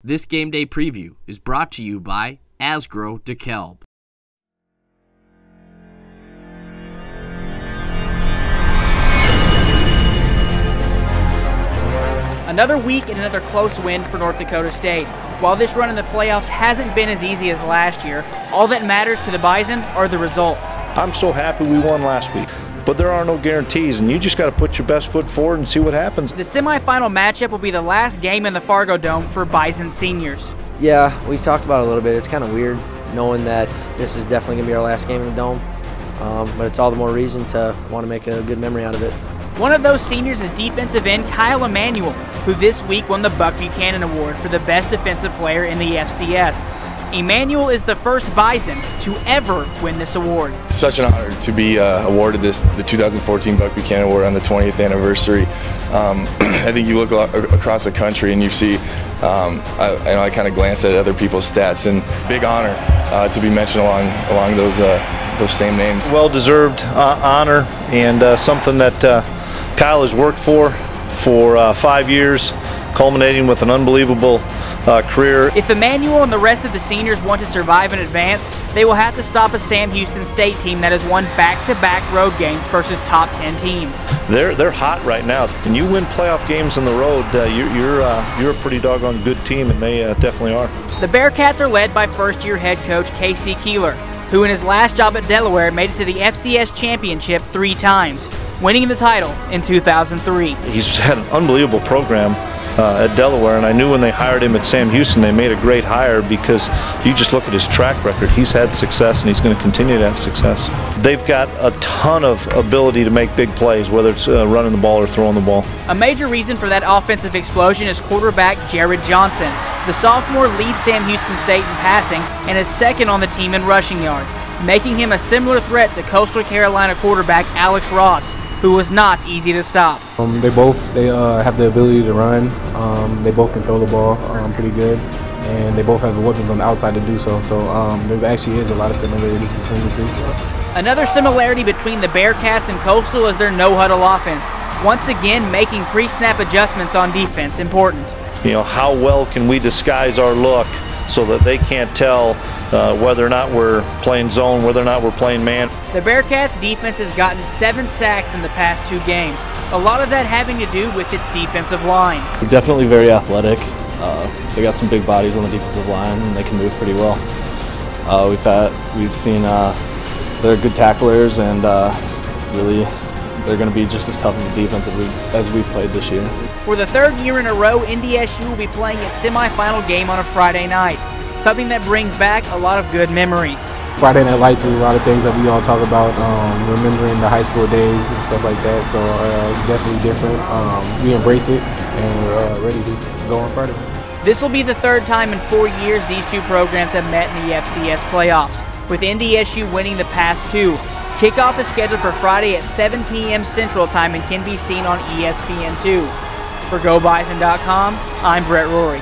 This game day preview is brought to you by Asgrow DeKalb. Another week and another close win for North Dakota State. While this run in the playoffs hasn't been as easy as last year, all that matters to the Bison are the results. I'm so happy we won last week, but there are no guarantees, and you just got to put your best foot forward and see what happens. The semifinal matchup will be the last game in the Fargodome for Bison seniors. Yeah, we've talked about it a little bit. It's kind of weird knowing that this is definitely going to be our last game in the Dome, but it's all the more reason to want to make a good memory out of it. One of those seniors is defensive end Kyle Emanuel, who this week won the Buck Buchanan Award for the best defensive player in the FCS. Emanuel is the first Bison to ever win this award. It's such an honor to be awarded the 2014 Buck Buchanan Award on the 20th anniversary. I think you look across the country and you see, I kind of glance at other people's stats, and big honor to be mentioned along those same names. Well-deserved honor, and something that Kyle has worked for 5 years, culminating with an unbelievable career. If Emanuel and the rest of the seniors want to survive and advance, they will have to stop a Sam Houston State team that has won back-to-back road games versus top 10 teams. They're hot right now, and you win playoff games on the road, you're a pretty doggone good team, and they definitely are. The Bearcats are led by first-year head coach Casey Keeler, who in his last job at Delaware made it to the FCS championship 3 times, winning the title in 2003. He's had an unbelievable program at Delaware, and I knew when they hired him at Sam Houston they made a great hire, because you just look at his track record. He's had success, and he's going to continue to have success. They've got a ton of ability to make big plays, whether it's running the ball or throwing the ball. A major reason for that offensive explosion is quarterback Jared Johnson. The sophomore leads Sam Houston State in passing and is second on the team in rushing yards, making him a similar threat to Coastal Carolina quarterback Alex Ross, who was not easy to stop. They both have the ability to run. They both can throw the ball pretty good, and they both have the weapons on the outside to do so. So there actually is a lot of similarities between the two. Another similarity between the Bearcats and Coastal is their no-huddle offense, once again making pre-snap adjustments on defense important. You know, how well can we disguise our look so that they can't tell whether or not we're playing zone, whether or not we're playing man. The Bearcats' defense has gotten 7 sacks in the past 2 games, a lot of that having to do with its defensive line. They're definitely very athletic. They got some big bodies on the defensive line, and they can move pretty well. We've seen they're good tacklers, and really they're going to be just as tough of a defense as we've played this year. For the 3rd year in a row, NDSU will be playing its semifinal game on a Friday night, something that brings back a lot of good memories. Friday Night Lights is a lot of things that we all talk about, remembering the high school days and stuff like that, so it's definitely different. We embrace it, and we're ready to go on Friday. This will be the 3rd time in 4 years these 2 programs have met in the FCS playoffs, with NDSU winning the past 2. Kickoff is scheduled for Friday at 7 p.m. Central Time and can be seen on ESPN2. For GoBison.com, I'm Brett Rory.